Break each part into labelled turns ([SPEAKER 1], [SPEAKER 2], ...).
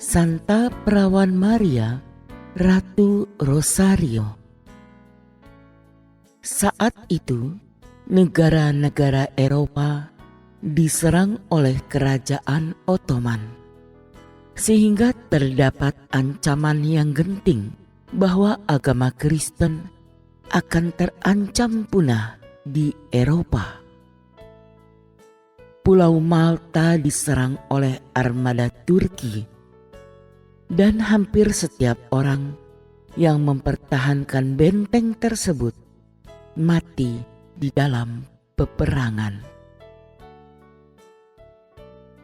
[SPEAKER 1] Santa Perawan Maria, Ratu Rosario. Saat itu, negara-negara Eropa diserang oleh kerajaan Ottoman, sehingga terdapat ancaman yang genting bahwa agama Kristen akan terancam punah di Eropa. Pulau Malta diserang oleh armada Turki, dan hampir setiap orang yang mempertahankan benteng tersebut mati di dalam peperangan.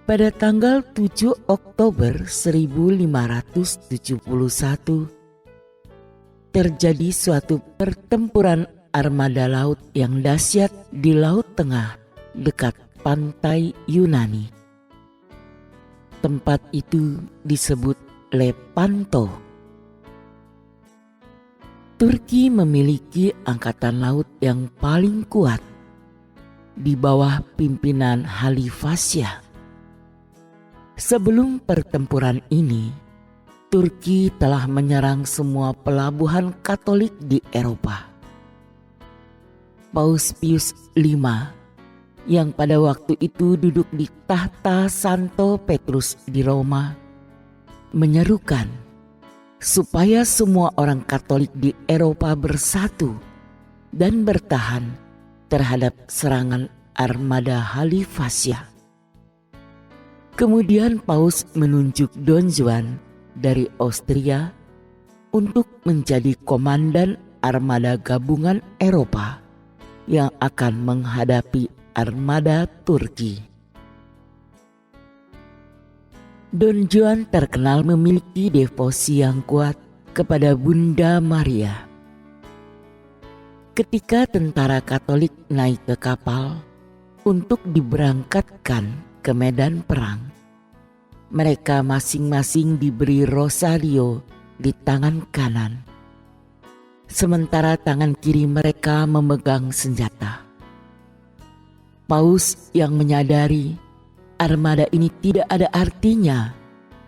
[SPEAKER 1] Pada tanggal 7 Oktober 1571 terjadi suatu pertempuran armada laut yang dahsyat di Laut Tengah dekat pantai Yunani. Tempat itu disebut Lepanto. Turki memiliki angkatan laut yang paling kuat di bawah pimpinan Halifasyah. Sebelum pertempuran ini, Turki telah menyerang semua pelabuhan Katolik di Eropa. Paus Pius V yang pada waktu itu duduk di tahta Santo Petrus di Roma menyerukan supaya semua orang Katolik di Eropa bersatu dan bertahan terhadap serangan armada Halifasyah. Kemudian Paus menunjuk Don Juan dari Austria untuk menjadi komandan armada gabungan Eropa yang akan menghadapi armada Turki. Don Juan terkenal memiliki devosi yang kuat kepada Bunda Maria. Ketika tentara Katolik naik ke kapal untuk diberangkatkan ke medan perang, mereka masing-masing diberi rosario di tangan kanan, sementara tangan kiri mereka memegang senjata. Paus yang menyadari armada ini tidak ada artinya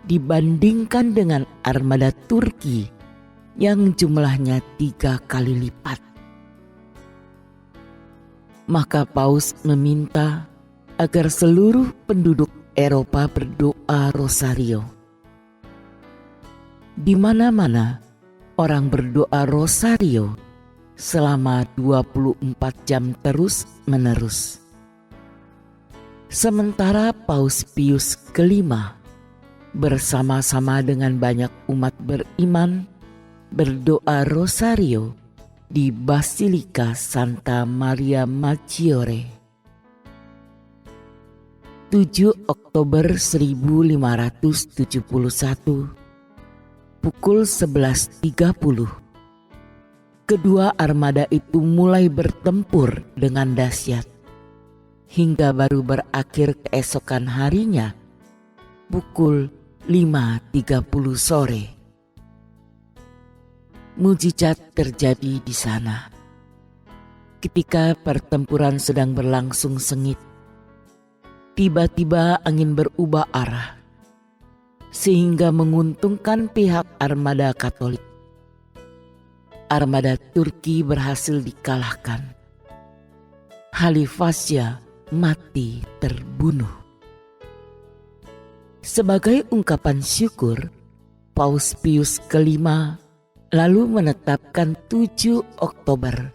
[SPEAKER 1] dibandingkan dengan armada Turki yang jumlahnya 3 kali lipat. Maka Paus meminta agar seluruh penduduk Eropa berdoa rosario. Di mana-mana orang berdoa rosario selama 24 jam terus-menerus. Sementara Paus Pius V bersama-sama dengan banyak umat beriman berdoa rosario di Basilika Santa Maria Maggiore. 7 Oktober 1571 pukul 11.30 kedua armada itu mulai bertempur dengan dahsyat, hingga baru berakhir keesokan harinya pukul 5.30 sore. Mujizat terjadi di sana. Ketika pertempuran sedang berlangsung sengit, tiba-tiba angin berubah arah sehingga menguntungkan pihak armada Katolik. Armada Turki berhasil dikalahkan. Halifasyah mati terbunuh. Sebagai ungkapan syukur, Paus Pius V lalu menetapkan 7 Oktober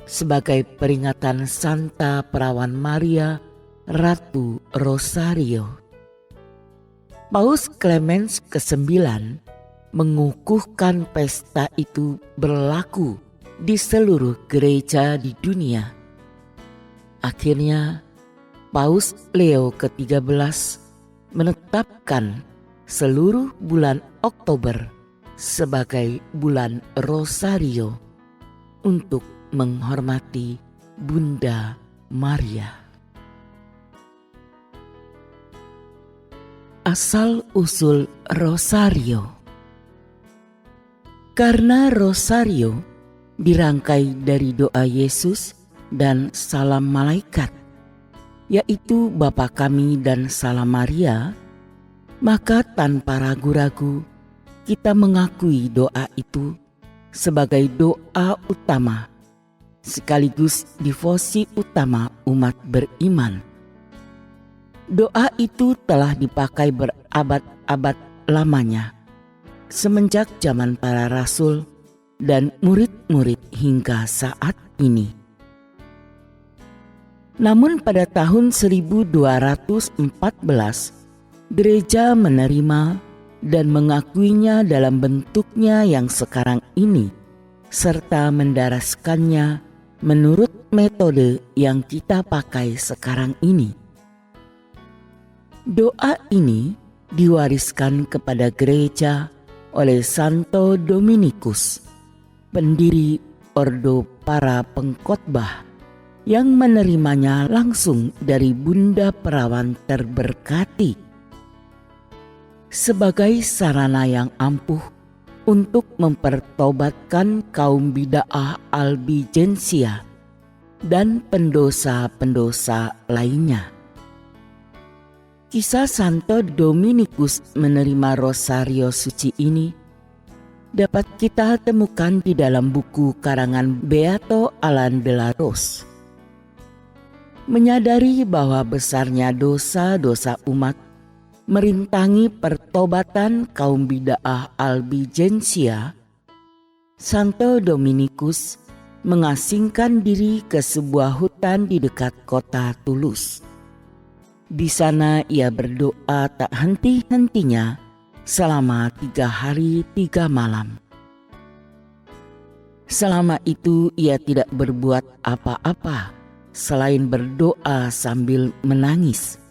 [SPEAKER 1] sebagai peringatan Santa Perawan Maria, Ratu Rosario. Paus Clemens ke-9 mengukuhkan pesta itu berlaku di seluruh gereja di dunia. Akhirnya, Paus Leo ke-13 menetapkan seluruh bulan Oktober sebagai bulan Rosario untuk menghormati Bunda Maria. Asal-usul Rosario. Karena Rosario dirangkai dari doa Yesus dan salam malaikat, yaitu Bapa kami dan salam Maria, maka tanpa ragu-ragu kita mengakui doa itu sebagai doa utama sekaligus devosi utama umat beriman. Doa itu telah dipakai berabad-abad lamanya, semenjak zaman para rasul dan murid-murid hingga saat ini. Namun pada tahun 1214, gereja menerima dan mengakuinya dalam bentuknya yang sekarang ini, serta mendaraskannya menurut metode yang kita pakai sekarang ini. Doa ini diwariskan kepada gereja oleh Santo Dominikus, pendiri Ordo para Pengkhotbah, yang menerimanya langsung dari Bunda Perawan terberkati sebagai sarana yang ampuh untuk mempertobatkan kaum bid'ah albigensia dan pendosa-pendosa lainnya. Kisah Santo Dominikus menerima rosario suci ini dapat kita temukan di dalam buku karangan Beato Alan de la Rose. Menyadari bahwa besarnya dosa-dosa umat merintangi pertobatan kaum bid'ah albigensia, Santo Dominikus mengasingkan diri ke sebuah hutan di dekat kota Toulouse. Di sana ia berdoa tak henti-hentinya selama 3 hari 3 malam. Selama itu ia tidak berbuat apa-apa selain berdoa sambil menangis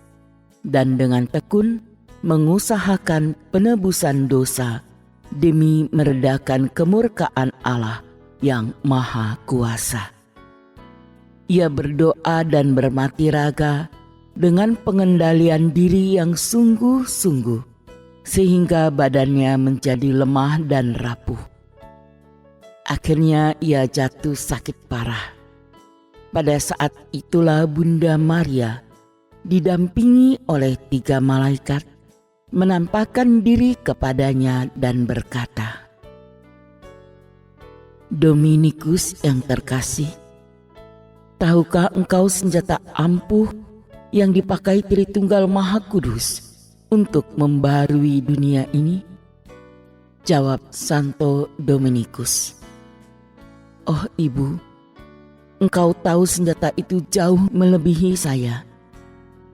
[SPEAKER 1] dan dengan tekun mengusahakan penebusan dosa demi meredakan kemurkaan Allah yang Maha Kuasa. Ia berdoa dan bermati raga dengan pengendalian diri yang sungguh-sungguh, sehingga badannya menjadi lemah dan rapuh. Akhirnya ia jatuh sakit parah. Pada saat itulah Bunda Maria didampingi oleh 3 malaikat menampakkan diri kepadanya dan berkata, "Dominikus yang terkasih, tahukah engkau senjata ampuh yang dipakai Tritunggal Maha Kudus untuk membarui dunia ini?" Jawab Santo Dominikus, "Oh Ibu, engkau tahu senjata itu jauh melebihi saya,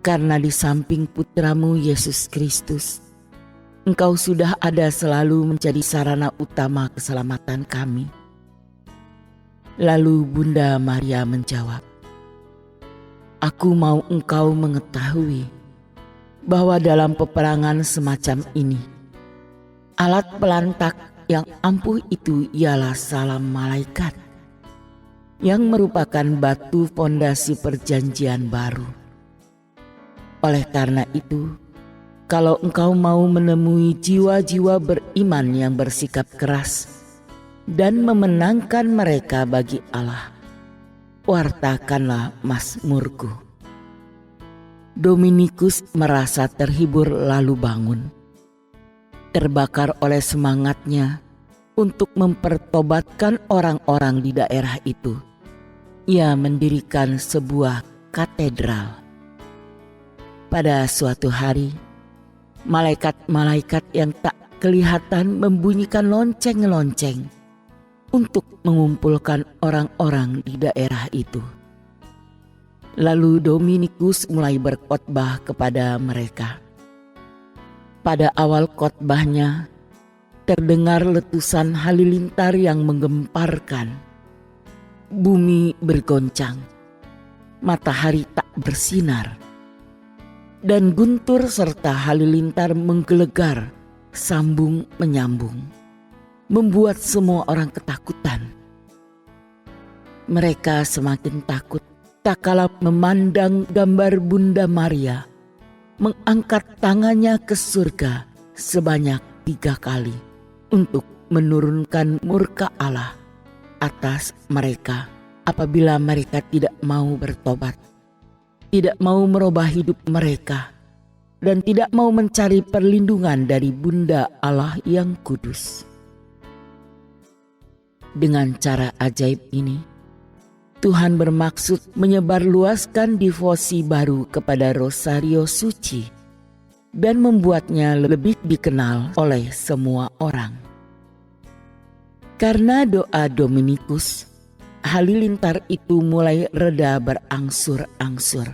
[SPEAKER 1] karena di samping putramu Yesus Kristus, engkau sudah ada selalu menjadi sarana utama keselamatan kami." Lalu Bunda Maria menjawab, "Aku mau engkau mengetahui bahwa dalam peperangan semacam ini, alat pelantak yang ampuh itu ialah salam malaikat, yang merupakan batu fondasi perjanjian baru. Oleh karena itu, kalau engkau mau menemui jiwa-jiwa beriman yang bersikap keras dan memenangkan mereka bagi Allah, wartakanlah mazmurku." Dominikus merasa terhibur lalu bangun. Terbakar oleh semangatnya untuk mempertobatkan orang-orang di daerah itu, ia mendirikan sebuah katedral. Pada suatu hari, malaikat-malaikat yang tak kelihatan membunyikan lonceng-lonceng untuk mengumpulkan orang-orang di daerah itu. Lalu Dominikus mulai berkhotbah kepada mereka. Pada awal khotbahnya terdengar letusan halilintar yang menggemparkan. Bumi bergoncang, matahari tak bersinar, dan guntur serta halilintar menggelegar sambung menyambung, membuat semua orang ketakutan. Mereka semakin takut tak kala memandang gambar Bunda Maria mengangkat tangannya ke surga sebanyak 3 kali untuk menurunkan murka Allah atas mereka apabila mereka tidak mau bertobat, tidak mau merubah hidup mereka, dan tidak mau mencari perlindungan dari Bunda Allah yang kudus. Dengan cara ajaib ini, Tuhan bermaksud menyebarluaskan devosi baru kepada Rosario Suci dan membuatnya lebih dikenal oleh semua orang. Karena doa Dominikus, halilintar itu mulai reda berangsur-angsur,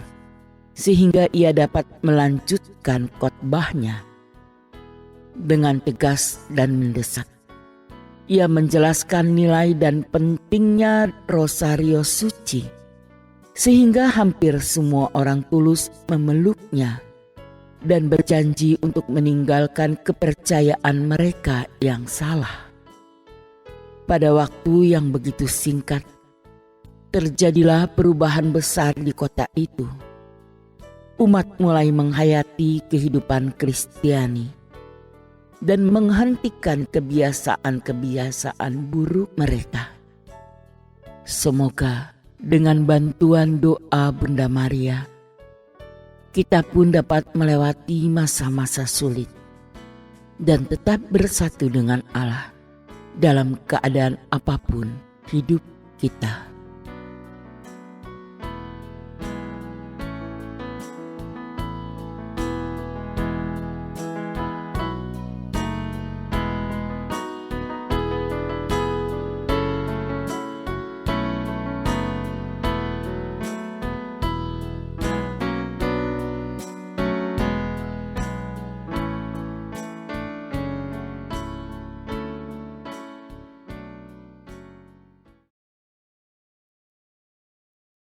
[SPEAKER 1] sehingga ia dapat melanjutkan khotbahnya. Dengan tegas dan mendesak, ia menjelaskan nilai dan pentingnya Rosario Suci, sehingga hampir semua orang tulus memeluknya dan berjanji untuk meninggalkan kepercayaan mereka yang salah. Pada waktu yang begitu singkat, terjadilah perubahan besar di kota itu. Umat mulai menghayati kehidupan Kristiani dan menghentikan kebiasaan-kebiasaan buruk mereka. Semoga dengan bantuan doa Bunda Maria, kita pun dapat melewati masa-masa sulit dan tetap bersatu dengan Allah dalam keadaan apapun hidup kita.